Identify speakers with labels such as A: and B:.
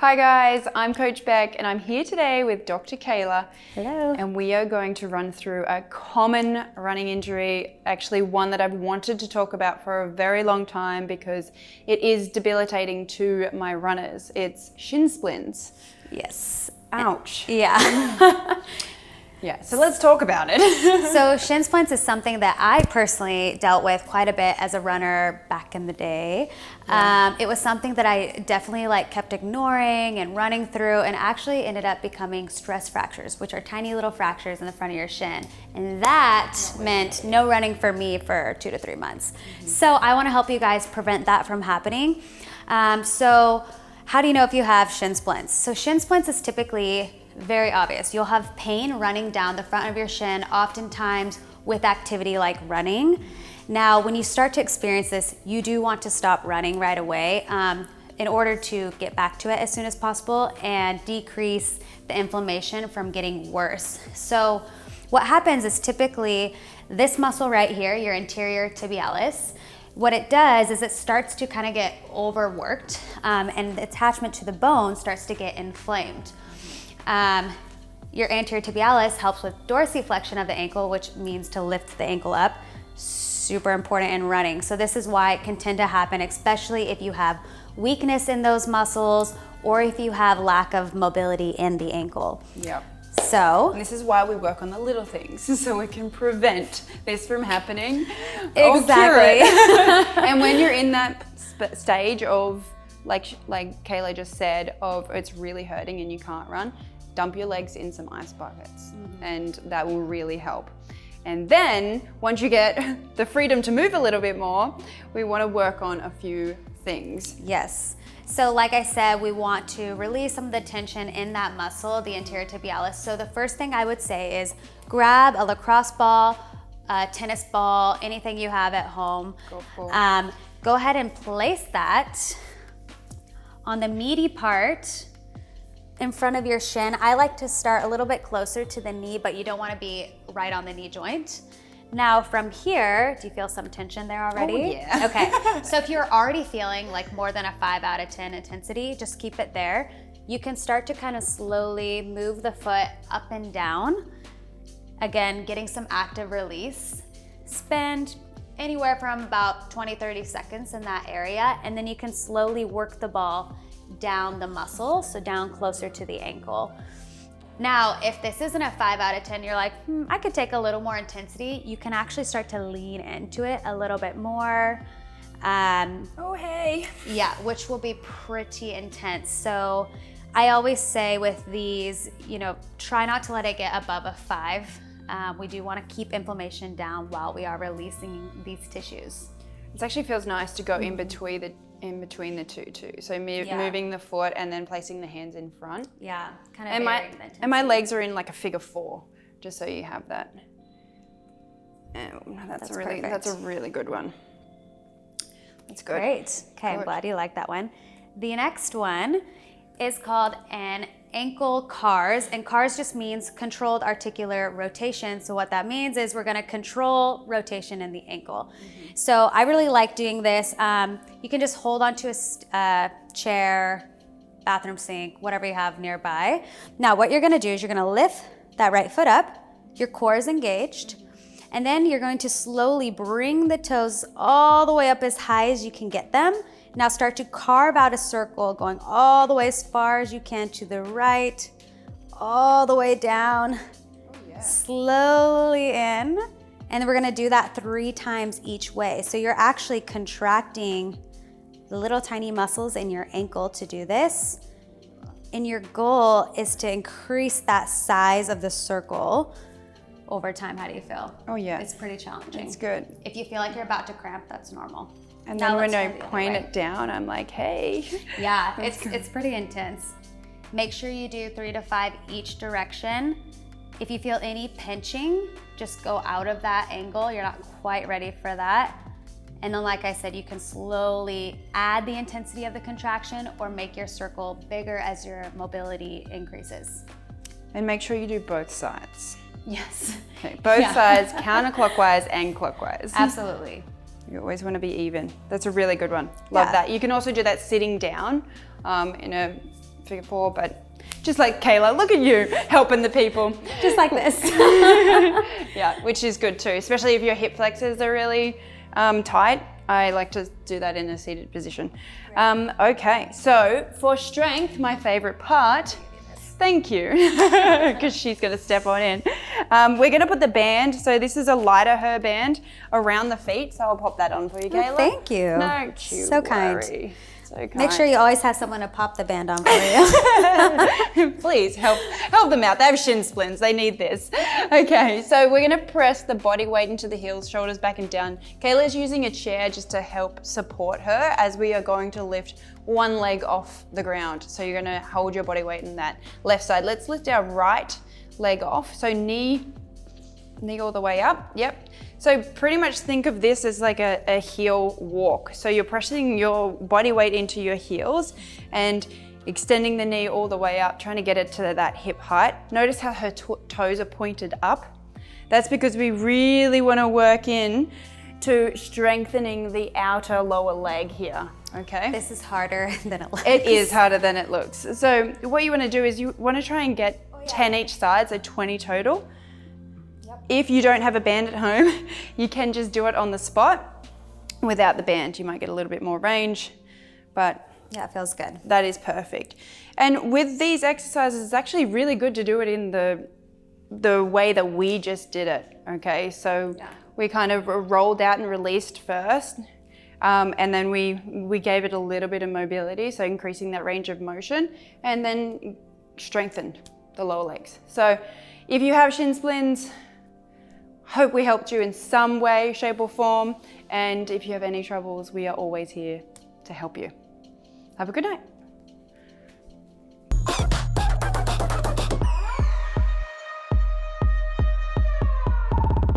A: Hi guys, I'm Coach Beck and I'm here today with Dr. Kayla.
B: Hello.
A: And we are going to run through a common running injury, actually one that I've wanted to talk about for a very long time because it is debilitating to my runners. It's shin splints.
B: Yes.
A: Ouch.
B: Yeah.
A: Yeah, so let's talk about it.
B: So shin splints is something that I personally dealt with quite a bit as a runner back in the day.
A: Yeah.
B: It was something that I definitely kept ignoring and running through, and actually ended up becoming stress fractures, which are tiny little fractures in the front of your shin. And that meant no running for me for 2 to 3 months. So I want to help you guys prevent that from happening. So how do you know if you have shin splints? So shin splints is typically very obvious. You'll have pain running down the front of your shin, oftentimes with activity like running. Now, when you start to experience this, you do want to stop running right away in order to get back to it as soon as possible and decrease the inflammation from getting worse. So what happens is typically this muscle right here, your anterior tibialis, what it does is it starts to kind of get overworked and the attachment to the bone starts to get inflamed. Your anterior tibialis helps with dorsiflexion of the ankle, which means to lift the ankle up. Super important in running. So this is why it can tend to happen, especially if you have weakness in those muscles or if you have lack of mobility in the ankle.
A: Yep.
B: So
A: and this is why we work on the little things, so we can prevent this from happening.
B: Exactly.
A: Or cure it. And when you're in that stage of, like Kayla just said, of it's really hurting and you can't run, dump your legs in some ice buckets and that will really help. And then once you get the freedom to move a little bit more, we want to work on a few things.
B: Yes. So like I said, we want to release some of the tension in that muscle, the anterior tibialis. So the first thing I would say is grab a lacrosse ball, a tennis ball, anything you have at home. Go ahead and place that on the meaty part in front of your shin. I like to start a little bit closer to the knee, but you don't want to be right on the knee joint. Now from here, do you feel some tension there already?
A: Oh, yeah.
B: Okay, so if you're already feeling like more than a 5 out of 10 intensity, just keep it there. You can start to kind of slowly move the foot up and down. Again, getting some active release. Spend anywhere from about 20-30 seconds in that area, and then you can slowly work the ball down the muscle, so down closer to the ankle. Now, if this isn't a 5 out of 10, you're like, I could take a little more intensity, you can actually start to lean into it a little bit more.
A: Oh, hey.
B: Yeah, which will be pretty intense. So I always say with these, try not to let it get above a 5. We do want to keep inflammation down while we are releasing these tissues.
A: It actually feels nice to go in between the two too. So moving the foot and then placing the hands in front.
B: Yeah, kind of varying the intensity.
A: And my legs are in like a figure 4, just so you have that. Oh, that's a really good one. That's good.
B: Great. Okay, I'm glad you like that one. The next one is called an ankle CARS, and CARS just means controlled articular rotation. So what that means is we're going to control rotation in the ankle. So I really like doing this. You can just hold onto a chair, bathroom sink, whatever you have nearby. Now what you're going to do is you're going to lift that right foot up, your core is engaged, and then you're going to slowly bring the toes all the way up as high as you can get them. Now start to carve out a circle going all the way as far as you can to the right, all the way down, slowly in. And then we're gonna do that 3 times each way. So you're actually contracting the little tiny muscles in your ankle to do this. And your goal is to increase that size of the circle over time. How do you feel?
A: Oh yeah.
B: It's pretty challenging.
A: It's good.
B: If you feel like you're about to cramp, that's normal.
A: And then when I point it down, I'm like, hey.
B: Yeah, it's pretty intense. Make sure you do 3 to 5 each direction. If you feel any pinching, just go out of that angle. You're not quite ready for that. And then like I said, you can slowly add the intensity of the contraction or make your circle bigger as your mobility increases.
A: And make sure you do both sides.
B: Yes.
A: Okay, both sides, counterclockwise and clockwise.
B: Absolutely.
A: You always want to be even. That's a really good one. Love that. You can also do that sitting down in a figure 4, but just like Kayla, look at you helping the people.
B: Just like this.
A: Yeah, which is good too, especially if your hip flexors are really tight. I like to do that in a seated position. Okay, so for strength, my favorite part, thank you, because she's gonna step on in. We're gonna put the band, so this is a lighter HER band around the feet, so I'll pop that on for you, Kayla.
B: Oh, thank you.
A: Don't you
B: So kind.
A: worry. So kind.
B: Make sure you always have someone to pop the band on for you.
A: Please help them out. They have shin splints. They need this. Okay, so we're gonna press the body weight into the heels, shoulders back and down. Kayla's using a chair just to help support her as we are going to lift one leg off the ground. So you're gonna hold your body weight in that left side. Let's lift our right leg off. So knee all the way up. Yep. So pretty much think of this as like a heel walk. So you're pressing your body weight into your heels and extending the knee all the way up, trying to get it to that hip height. Notice how her toes are pointed up. That's because we really want to work in to strengthening the outer lower leg here, okay?
B: This is harder than it looks.
A: It is harder than it looks. So what you want to do is you want to try and get 10 each side, so 20 total. If you don't have a band at home, you can just do it on the spot without the band. You might get a little bit more range, but
B: yeah, it feels good.
A: That is perfect. And with these exercises, it's actually really good to do it in the way that we just did it, okay? So we kind of rolled out and released first, and then we gave it a little bit of mobility, so increasing that range of motion, and then strengthened the lower legs. So if you have shin splints, hope we helped you in some way, shape or form. And if you have any troubles, we are always here to help you. Have a good night.